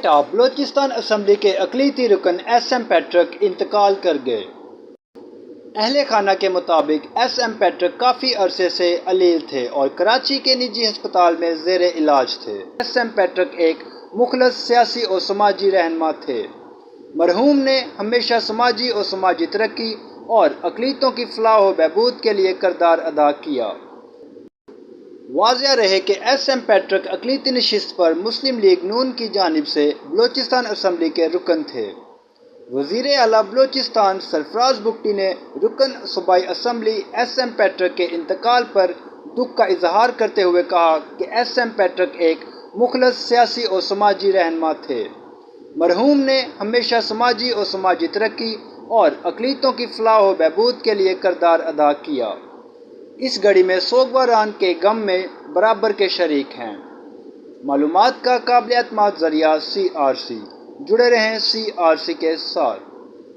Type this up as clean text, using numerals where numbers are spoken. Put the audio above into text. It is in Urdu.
کوئٹہ بلوچستان اسمبلی کے اقلیتی رکن ایس ایم پیٹرک انتقال کر گئے۔ اہل خانہ کے مطابق ایس ایم پیٹرک کافی عرصے سے علیل تھے اور کراچی کے نجی ہسپتال میں زیر علاج تھے۔ ایس ایم پیٹرک ایک مخلص سیاسی اور سماجی رہنما تھے۔ مرحوم نے ہمیشہ سماجی اور سماجی ترقی اور اقلیتوں کی فلاح و بہبود کے لیے کردار ادا کیا۔ واضح رہے کہ ایس ایم پیٹرک اقلیتی نشست پر مسلم لیگ نون کی جانب سے بلوچستان اسمبلی کے رکن تھے۔ وزیر اعلیٰ بلوچستان سرفراز بگٹی نے رکن صوبائی اسمبلی ایس ایم پیٹرک کے انتقال پر دکھ کا اظہار کرتے ہوئے کہا کہ ایس ایم پیٹرک ایک مخلص سیاسی اور سماجی رہنما تھے۔ مرحوم نے ہمیشہ سماجی اور سماجی ترقی اور اقلیتوں کی فلاح و بہبود کے لیے کردار ادا کیا۔ اس گھڑی میں سوگواران کے غم میں برابر کے شریک ہیں۔ معلومات کا قابل اعتماد ذریعہ CRC۔ جڑے رہیں CRC کے ساتھ۔